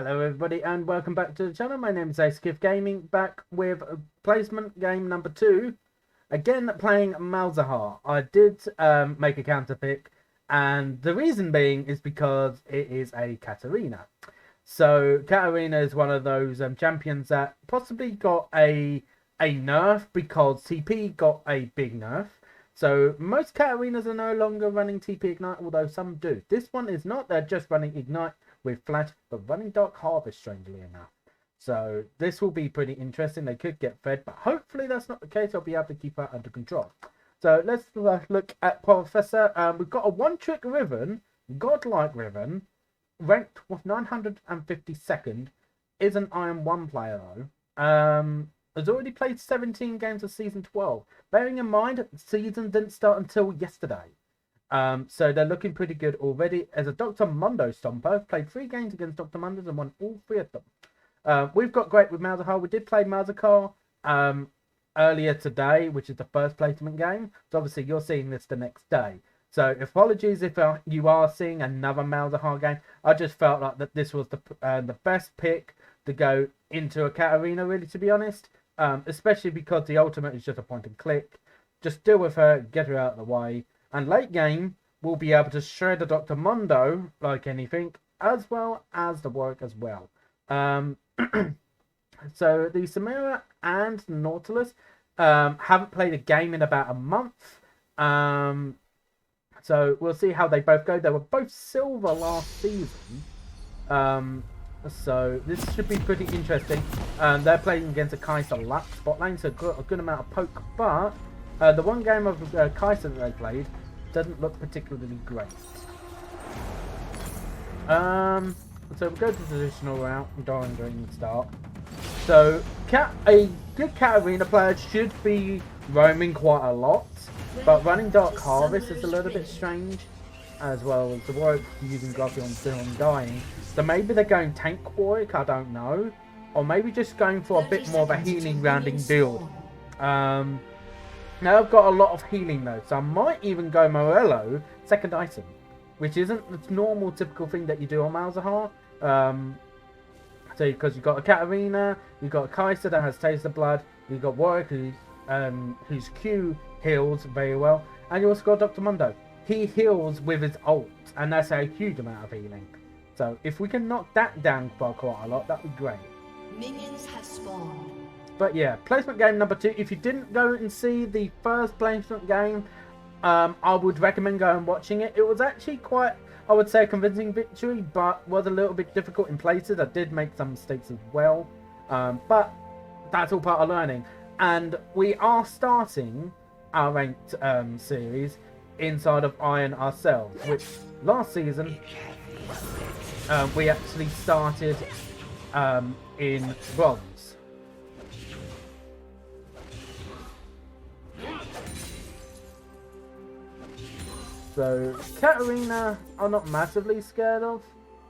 Hello everybody and welcome back to the channel. My name is Aceikith Gaming, back with placement game number 2. Again playing Malzahar. I did make a counter pick, and the reason being is because it is a Katarina. So Katarina is one of those champions that possibly got a nerf because TP got a big nerf. So most Katarinas are no longer running TP Ignite, although some do. This one is not, they're just running Ignite with Flash, but running Dark Harvest, strangely enough. So this will be pretty interesting. They could get fed, but hopefully that's not the case. I'll be able to keep her under control. So let's look at Professor. We've got a one-trick Riven, godlike Riven, ranked 952nd. Is an Iron 1 player though. Has already played 17 games of Season 12. Bearing in mind, the season didn't start until yesterday. So they're looking pretty good already. As a Dr. Mundo Stomper, played 3 games against Dr. Mundos and won all 3 of them. We've got great with Malzahar. We did play Malzahar earlier today, which is the first placement game. So obviously you're seeing this the next day. So apologies if you are seeing another Malzahar game. I just felt like that this was the best pick to go into a Katarina, really, to be honest. Especially because the ultimate is just a point and click. Just deal with her, get her out of the way. And late game, we'll be able to shred the Dr. Mundo like anything, as well as the work as well. So the Samira and Nautilus haven't played a game in about a month. So we'll see how they both go. They were both silver last season. So this should be pretty interesting. They're playing against a Kai'Sa Lux bot lane, so a good amount of poke. But the one game of Kai'Sa that they played doesn't look particularly great. So we'll go to the traditional route, Doran Green start. So a good Katarina player should be roaming quite a lot, but running Dark Harvest is a little bit strange, as well as the work using Glossy on dying. So maybe they're going Tank Warwick, I don't know. Or maybe just going for a bit more of a healing rounding build. Now I've got a lot of healing though, so I might even go Morello, second item. Which isn't the normal typical thing that you do on Malzahar. So because you've got a Katarina, you've got a Kai'Sa that has Taste of Blood, you've got Warwick whose Q heals very well, and you also got Dr. Mundo. He heals with his ult, and that's a huge amount of healing. So if we can knock that down by quite a lot, that'd be great. Minions have spawned. But yeah, placement game number 2. If you didn't go and see the first placement game, I would recommend going and watching it. It was actually quite, I would say, a convincing victory, but was a little bit difficult in places. I did make some mistakes as well, but that's all part of learning. And we are starting our ranked series inside of Iron ourselves, which last season we actually started in Bronze. So Katarina I'm not massively scared of,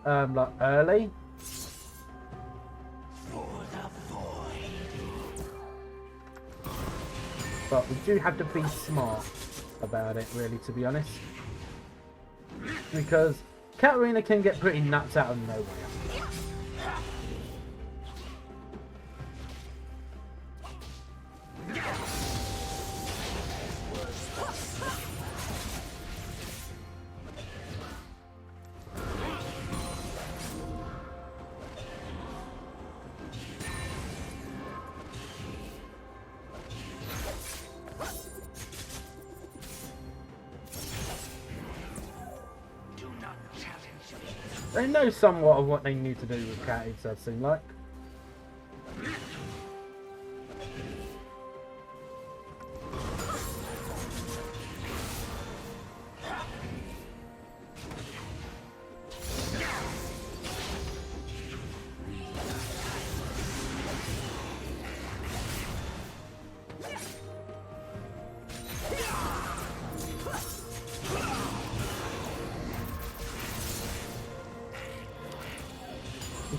like early. But we do have to be smart about it, really, to be honest. Because Katarina can get pretty nuts out of nowhere. They know somewhat of what they need to do with Cat, it does seem like.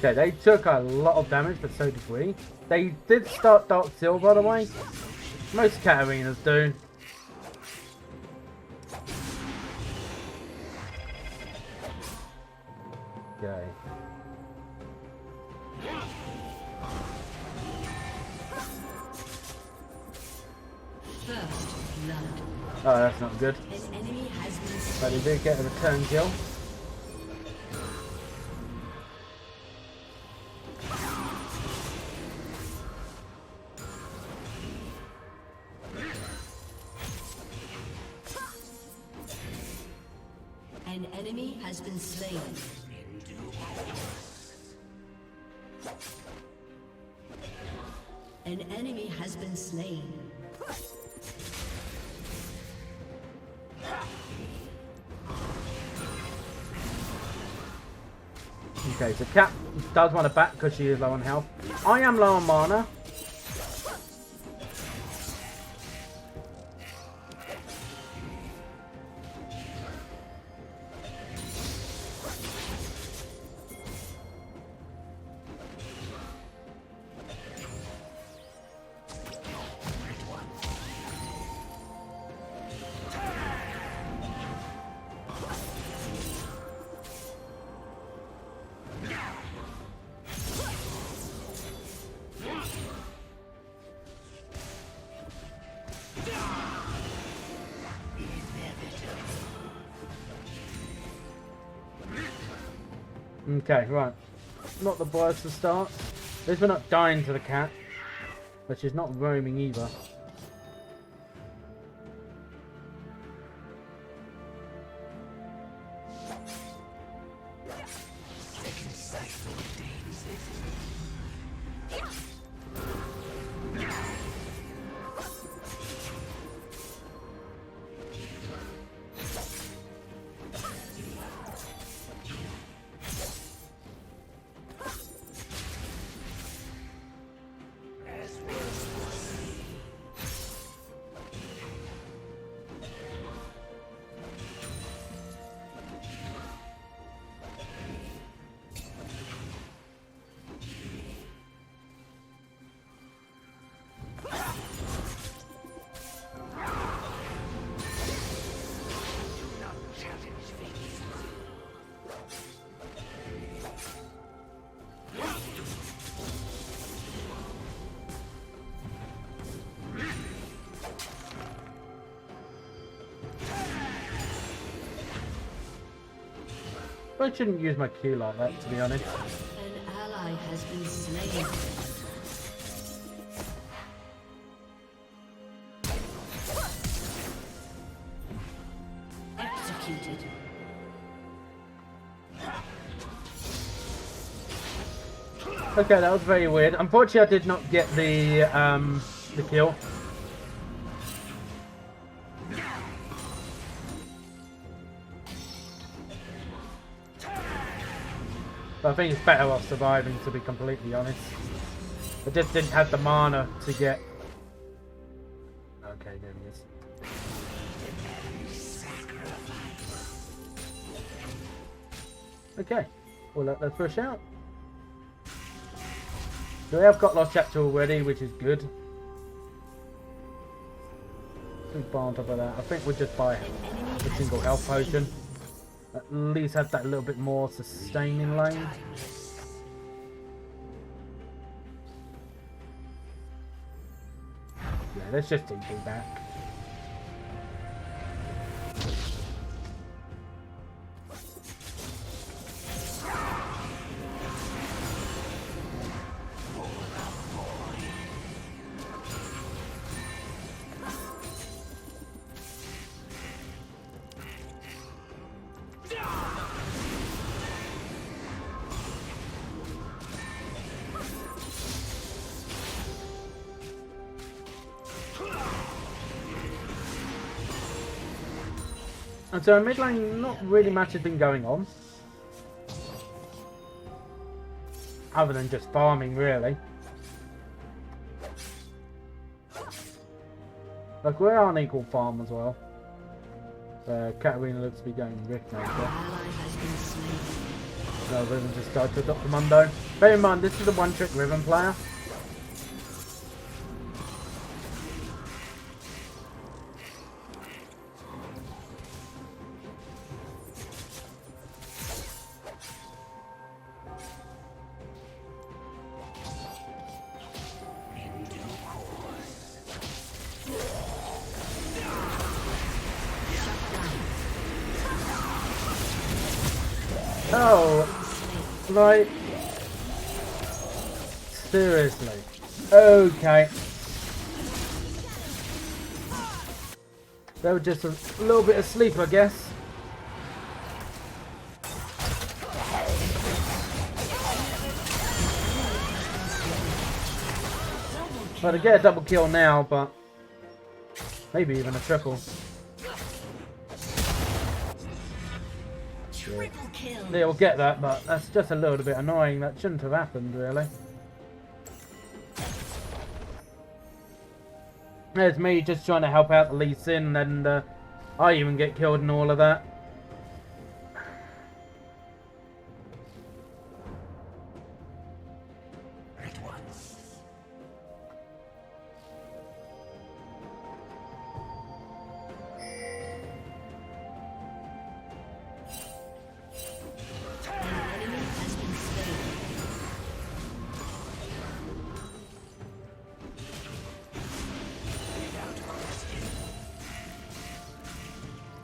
Okay, they took a lot of damage, but so did we. They did start Dark Seal, by the way. Most Katarinas do. Okay. First blood. Oh, that's not good. An enemy has been But slain. he did get a return kill. An enemy has been slain. An enemy has been slain. Okay, so Cat does want to back because she is low on health. I am low on mana. Okay, right. Not the worst to start. At least we're not dying to the cat. But she's not roaming either. I shouldn't use my Q like that, to be honest. An ally has been slain. Executed. Okay, that was very weird. Unfortunately, I did not get the kill. But I think it's better off surviving, to be completely honest. I just didn't have the mana to get... Okay, there he is. Okay, we'll let that push out. So we have got Lost Chapter already, which is good. Big bar on top of that. I think we'll just buy a single health potion. At least have that a little bit more sustaining lane. Yeah, let's just TP back. And so mid lane, not really much has been going on. Other than just farming, really. Like, we're on equal farm as well. Katarina looks to be going Rift Maker. No, Riven just died to a Dr. Mundo. Bear in mind, this is a one-trick Riven player. Oh, like, seriously. Okay. They were just a little bit asleep, I guess. Well, to get a double kill now, but maybe even a triple. Triple kill. Yeah, we'll get that, but that's just a little bit annoying. That shouldn't have happened, really. There's me just trying to help out the Lee Sin, and I even get killed and all of that.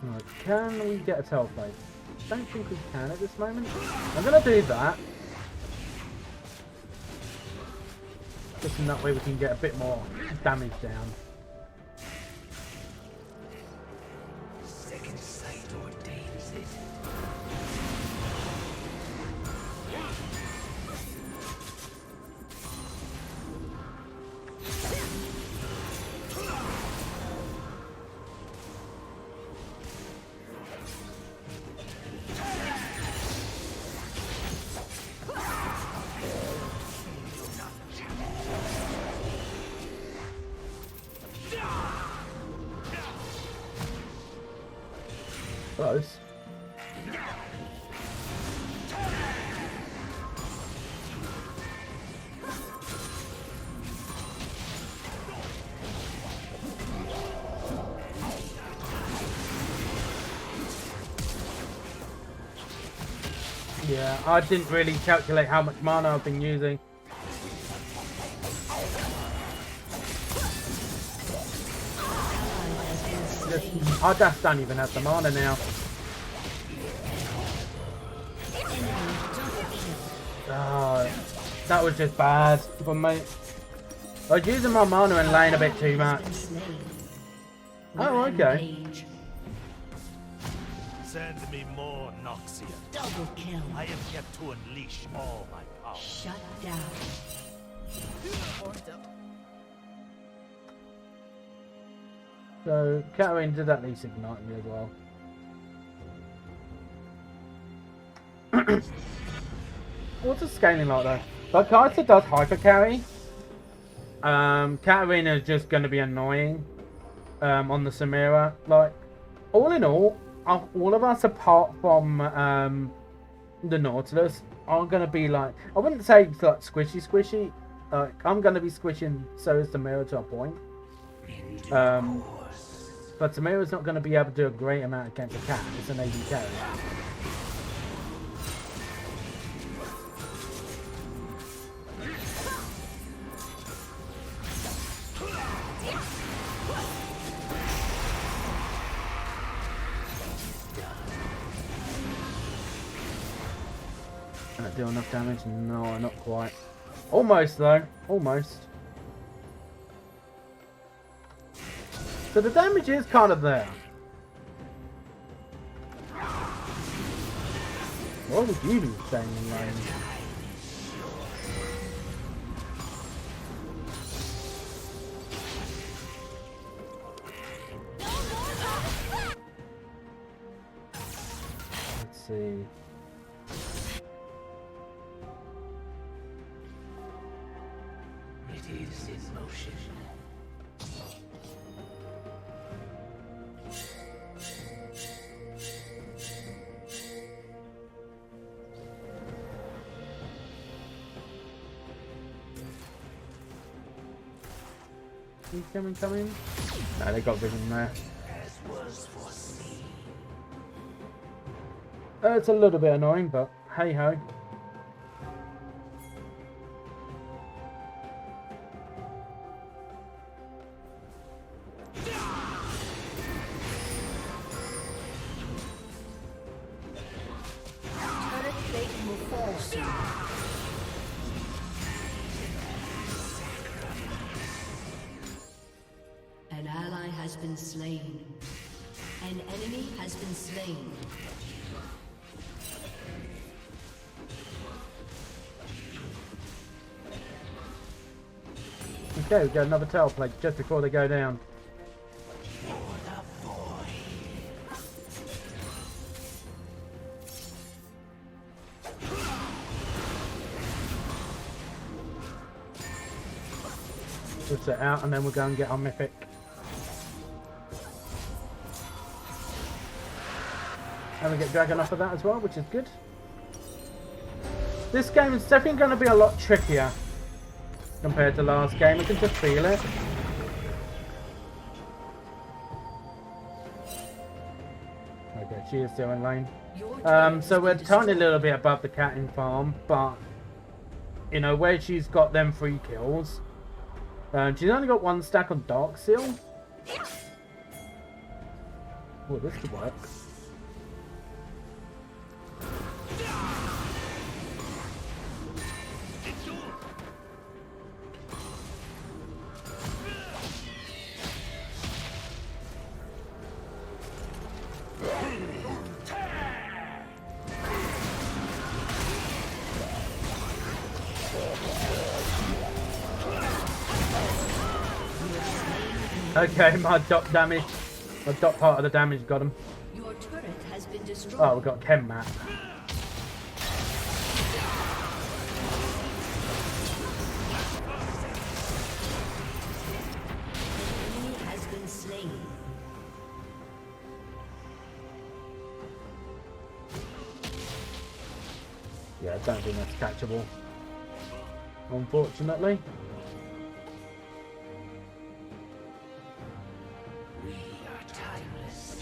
Right, can we get a tail plate? Don't think we can at this moment. I'm gonna do that. Just in that way we can get a bit more damage down. Second sight ordains it. Close. Yeah, I didn't really calculate how much mana I've been using. I just don't even have the mana now. Oh, that was just bad for me. I was using my mana and laying a bit too much. Oh, okay. Send me more Noxia. Double kill. I am yet to unleash all my power. Shut down. So, Katarina did at least ignite me as well. What's the scaling like though? Like Kaiser does hyper carry. Katarina is just going to be annoying on the Samira. Like, all in all of us apart from the Nautilus are going to be like, I wouldn't say it's like squishy. Like, I'm going to be squishing, so is Samira to a point. But Samira's not going to be able to do a great amount against a cat. It's an AD carry. Can I do enough damage? No, not quite. Almost though. Almost. So the damage is kind of there. What would you be staying in lane? Let's see. It is in motion. Coming. No, they got vision there. As was foreseen. It's a little bit annoying, but hey ho. Turret been slain. An enemy has been slain. Okay, we got another tail plate just before they go down. We'll set out and then we'll go and get our mythic. And we get dragon off of that as well, which is good. This game is definitely going to be a lot trickier compared to last game. I can just feel it. Okay, she is still in lane. So we're tiny little bit above the cat in farm, but you know where she's got them 3 kills. She's only got 1 stack on Dark Seal. Oh, this could work. Okay, my dot damage. My dot part of the damage got him. Your turret has been destroyed. Oh, we got Chem map. An enemy has been slain. Yeah, I don't think that's catchable. Unfortunately. We are timeless.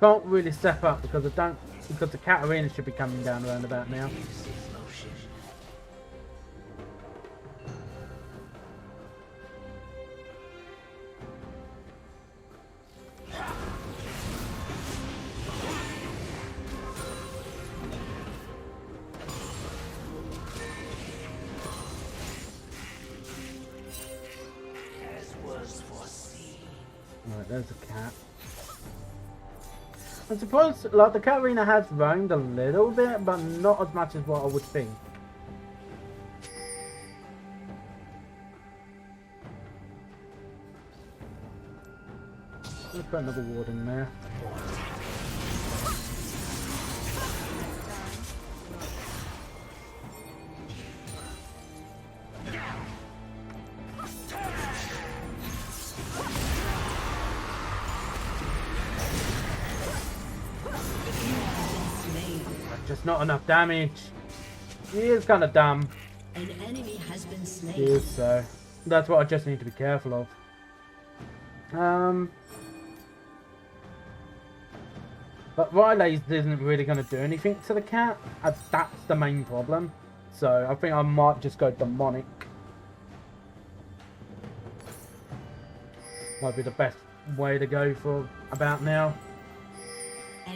Can't really step up because the Katarina should be coming down around about now. As was foreseen. Right, there's a cat. I suppose, like, the Katarina has roamed a little bit, but not as much as what I would think. Let's put another ward in there. Just not enough damage. He is kind of dumb. An enemy has been slain. He is, so that's what I just need to be careful of. But Riley's isn't really going to do anything to the cat. That's the main problem. So I think I might just go demonic. Might be the best way to go for about now.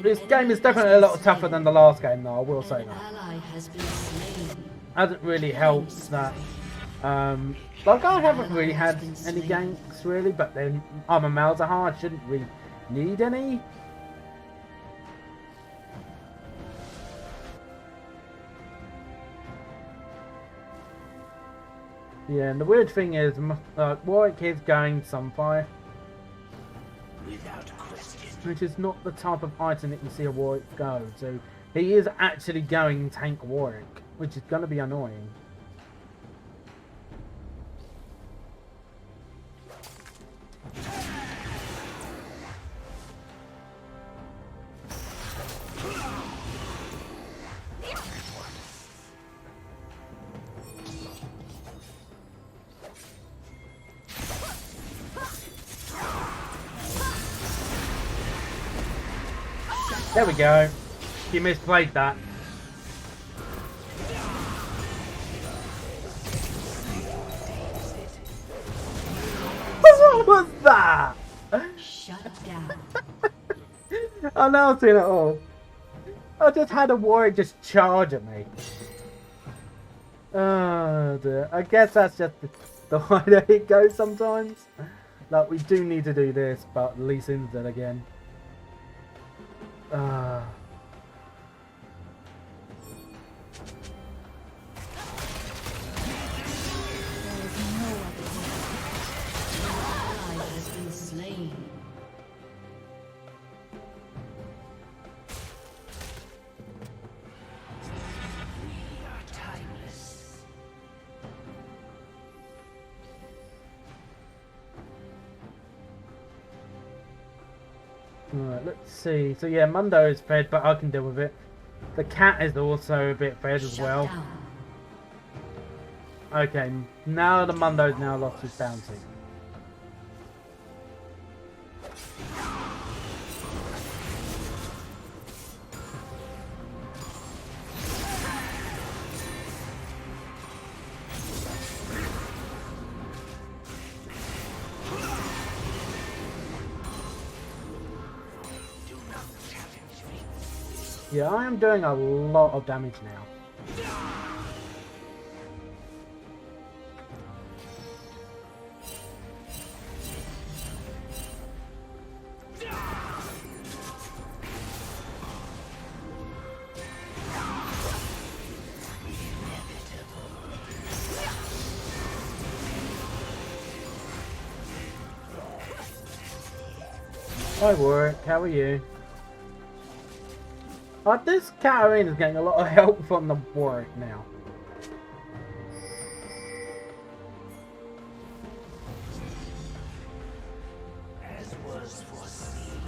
This game is definitely a lot tougher than the last game, though, I will say that. Hasn't really helped that. Like, I haven't really had any ganks, really, but then I'm a Malzahar, I shouldn't really need any. Yeah, and the weird thing is, Warwick is going Sunfire. Without question. Which is not the type of item that you see a Warwick go. So he is actually going tank Warwick, which is going to be annoying. There we go. You misplayed that. What was that? Shut down. I've now seen it all. I just had a warrior just charge at me. Oh dear. I guess that's just the way that it goes sometimes. Like, we do need to do this, but Lee Sin's dead again. Alright, let's see. So yeah, Mundo is fed, but I can deal with it. The cat is also a bit fed as well. Okay, now the Mundo's now lost his bounty. Yeah, I am doing a lot of damage now. Hi Warwick, how are you? This Katarina is getting a lot of help from the Warwick now. As was foreseen.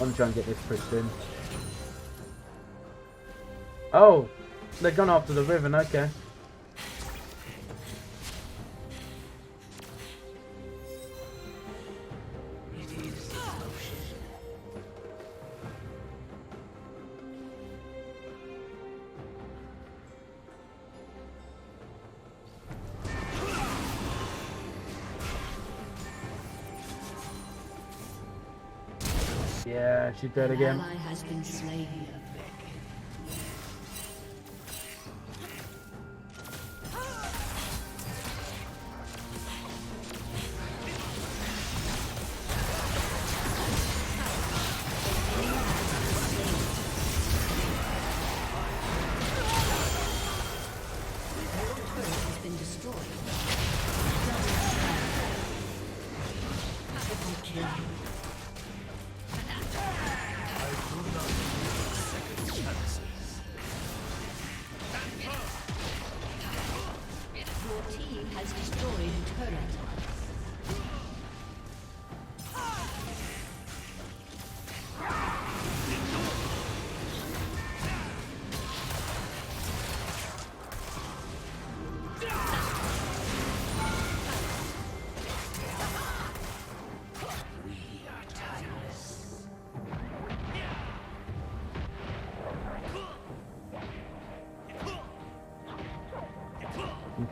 I'm trying to get this pushed in. Oh, they've gone after the Riven, okay. Yeah, she's dead again. Ally has been slain.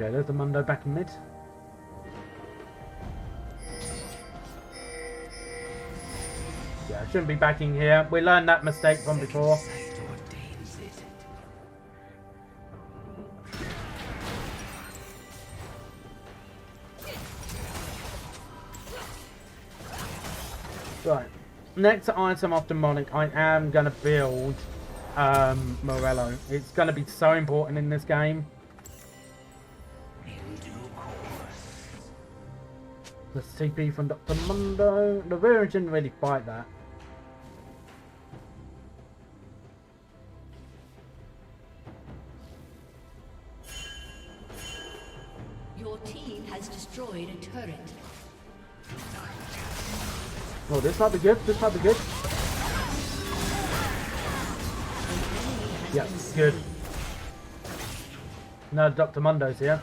Okay, there's the Mundo back in mid. Yeah, I shouldn't be backing here. We learned that mistake from before. Right. Next item off Demonic, I am going to build Morello. It's going to be so important in this game. The CP from Dr. Mundo. The Virgin didn't really fight that. Your team has destroyed a turret. Oh, this might be good. This might be good. Yeah, good. No, Dr. Mundo's here.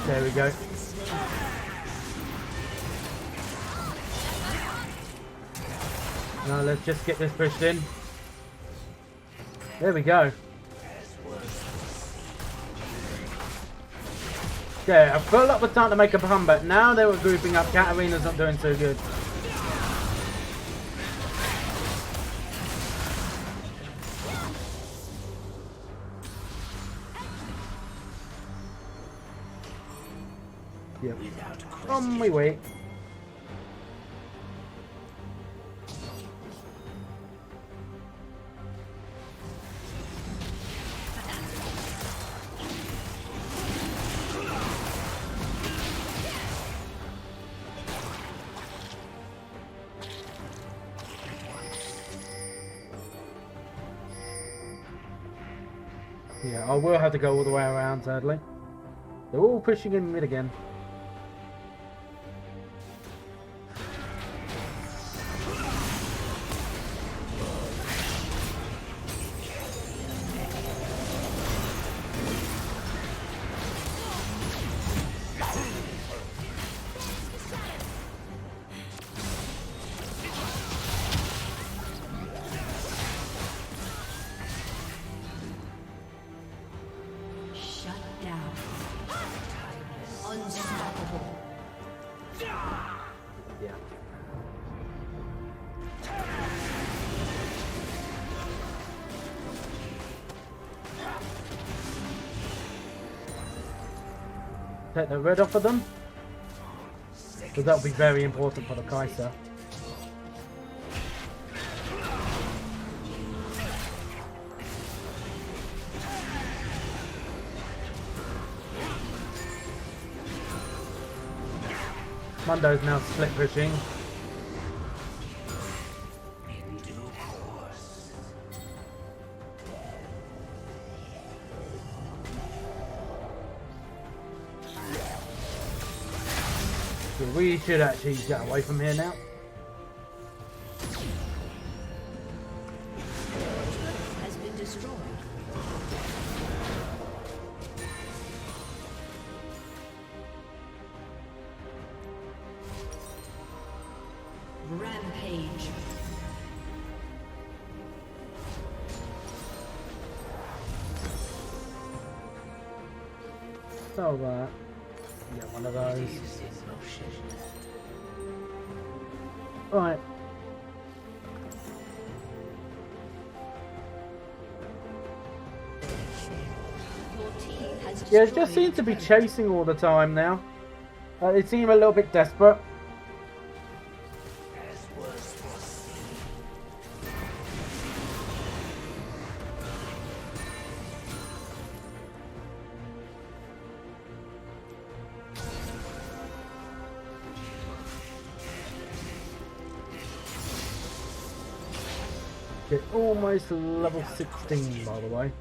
There we go. Now let's just get this pushed in. There we go. Okay, I've got a lot of time to make a comeback. Now they were grouping up. Katarina's not doing so good. Yep. On my way. Yeah, I will have to go all the way around, sadly. They're all pushing in mid again. Take the red off of them, because that will be very important for the Kaiser. Mundo's now split pushing. We should actually get away from here now. Has been destroyed. Rampage. So get one of those. Right. Yeah, it just seems to be chasing all the time now. They seem a little bit desperate. Almost level 16, by the way.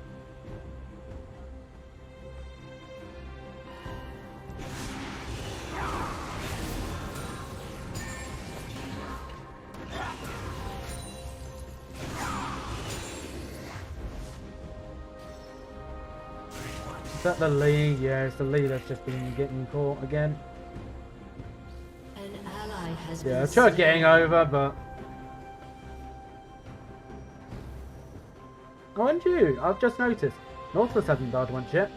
Is that the Lee? Yeah, it's the Lee that's just been getting caught again. An ally has Yeah, I been tried getting over, but... Oh, and you! I've just noticed. Nautilus hasn't died once yet.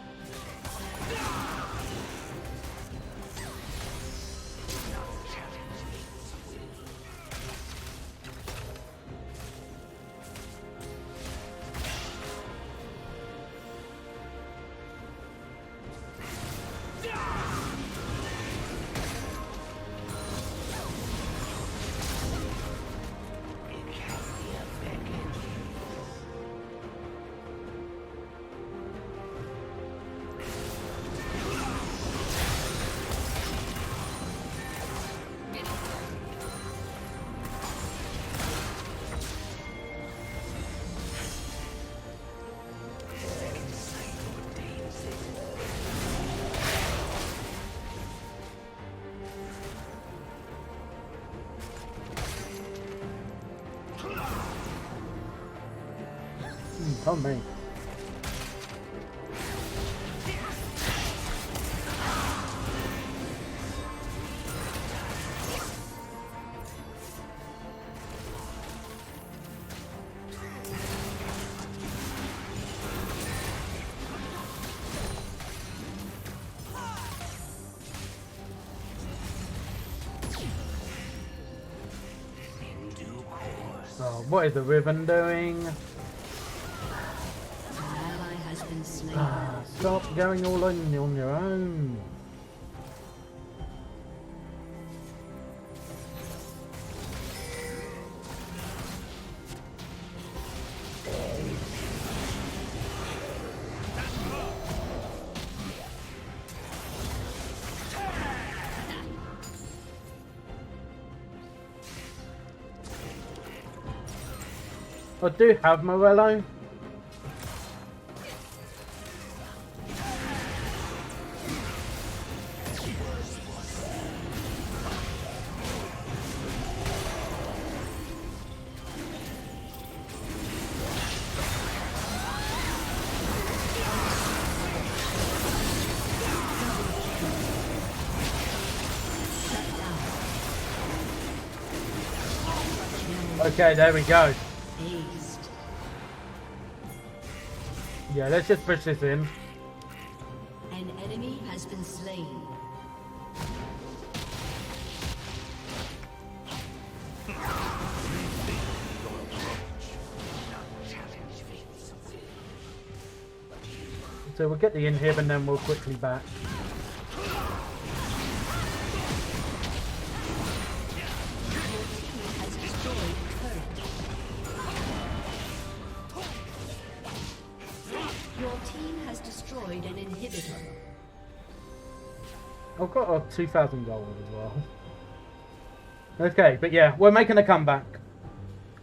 Oh me. What is the ribbon doing? An ally has been slain. Stop going all on your own. I do have Morello. Okay, there we go. Aced. Yeah, let's just push this in. An enemy has been slain. So we'll get the inhib and then we'll quickly back. Has destroyed turret. Your team has destroyed an inhibitor. I've got a 2,000 gold as well. Okay, but yeah, we're making a comeback.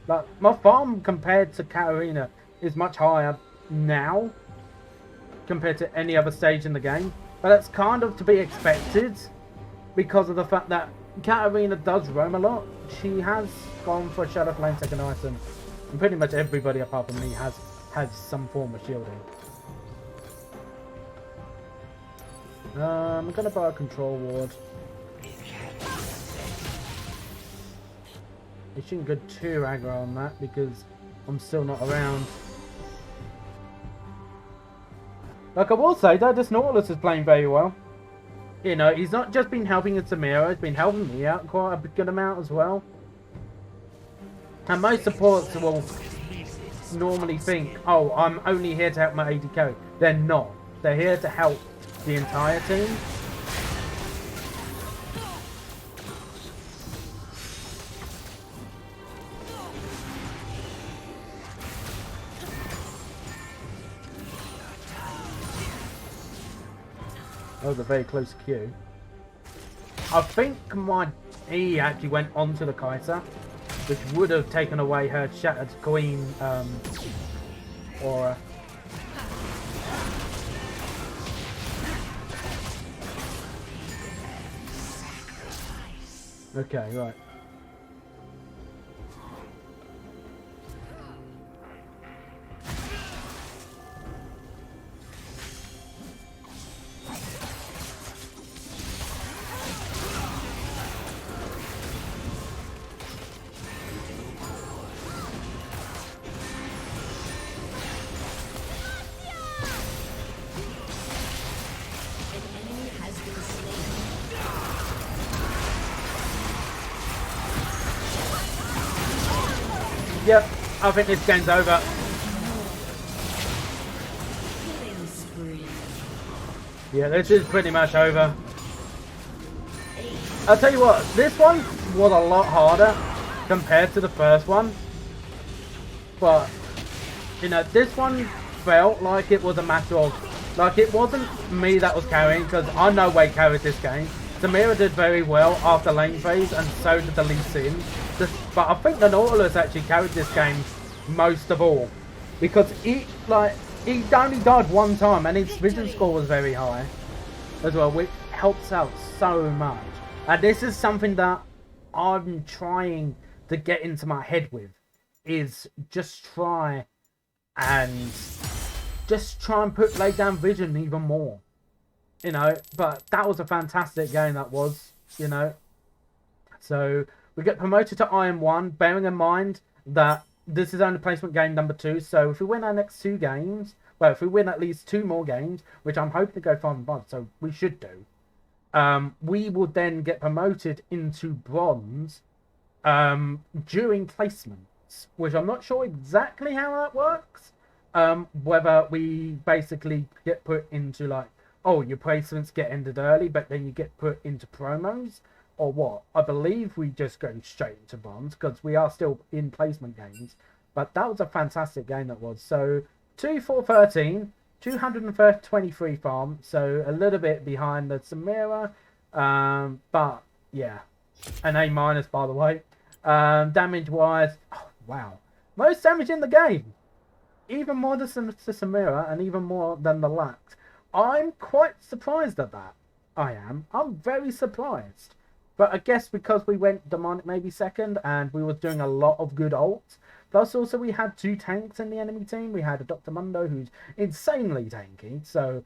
Like, my farm compared to Katarina is much higher now compared to any other stage in the game. But that's kind of to be expected because of the fact that Katarina does roam a lot. She has gone for a Shadow Flame second item. And pretty much everybody apart from me has some form of shielding. I'm gonna buy a control ward. It shouldn't go too aggro on that because I'm still not around. Like I will say though, this Nautilus is playing very well. You know, he's not just been helping Samira, he's been helping me out quite a good amount as well. And most supports will normally think, oh, I'm only here to help my AD carry. They're not. They're here to help the entire team. That was a very close queue. I think my E actually went onto the Kaiser, which would have taken away her Shattered Queen aura. Okay, right. Yep, I think this game's over. Killing spree. Yeah, this is pretty much over. I'll tell you what, this one was a lot harder compared to the first one. But, you know, this one felt like it was a matter of, like it wasn't me that was carrying, because I no way carried this game. Samira did very well after lane phase, and so did the Lee Sin. But I think the Nautilus actually carried this game most of all, because he only died one time, and his vision score was very high as well, which helps out so much. And this is something that I'm trying to get into my head with, is just try and lay down vision even more, you know. But that was a fantastic game, that was, you know. So we get promoted to Iron 1, bearing in mind that this is only placement game number 2. So if we win our next 2 games, well, if we win at least 2 more games, which I'm hoping to go 5-5, so we should do, we will then get promoted into Bronze during placement. points, which I'm not sure exactly how that works. Whether we basically get put into like, oh, your placements get ended early, but then you get put into promos, or what? I believe we just go straight into bronze because we are still in placement games. But that was a fantastic game that was. So 2-4-13, 223 farm, so a little bit behind the Samira. But yeah, an A minus by the way. Damage wise, oh, wow, most damage in the game, even more than the Samira and even more than the Lux. I'm quite surprised at that. I'm very surprised. But I guess because we went demonic maybe second and we were doing a lot of good ults. Plus also we had 2 tanks in the enemy team. We had a Dr. Mundo who's insanely tanky. So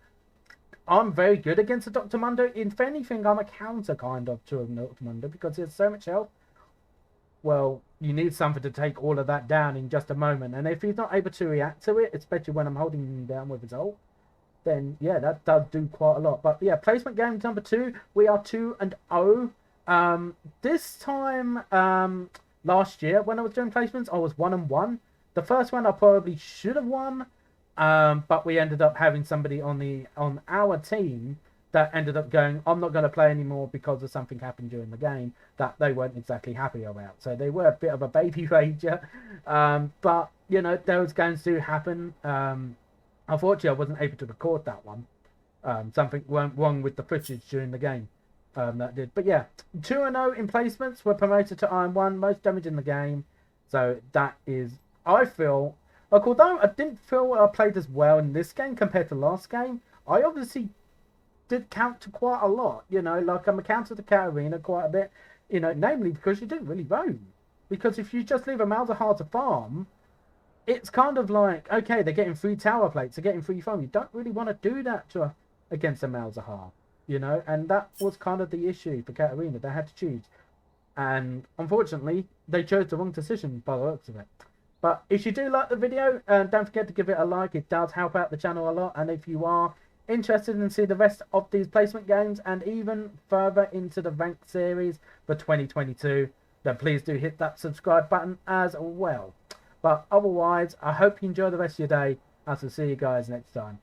I'm very good against a Dr. Mundo. If anything, I'm a counter kind of to a Dr. Mundo because he has so much health. Well, you need something to take all of that down in just a moment. And if he's not able to react to it, especially when I'm holding him down with his ult, then yeah, that does do quite a lot. But yeah, placement game number 2, we are 2-0. This time, last year when I was doing placements, I was 1-1. The first one I probably should have won, but we ended up having somebody on our team that ended up going, I'm not going to play anymore because of something happened during the game that they weren't exactly happy about. So they were a bit of a baby rager, but you know, those games do happen. Unfortunately, I wasn't able to record that one. Something went wrong with the footage during the game. That did. But yeah, 2-0 in placements. We're promoted to Iron 1, most damage in the game. So that is, I feel, like although I didn't feel I played as well in this game compared to last game, I obviously did counter quite a lot. You know, like I'm a counter to Katarina quite a bit. You know, namely because you didn't really roam. Because if you just leave a Malzahar to farm, it's kind of like, okay, they're getting free tower plates, they're getting free farm. You don't really want to do that against a Malzahar. You know, and that was kind of the issue for Katarina. They had to choose. And unfortunately, they chose the wrong decision by the looks of it. But if you do like the video, don't forget to give it a like. It does help out the channel a lot. And if you are interested in seeing the rest of these placement games and even further into the ranked series for 2022, then please do hit that subscribe button as well. But otherwise, I hope you enjoy the rest of your day. I'll see you guys next time.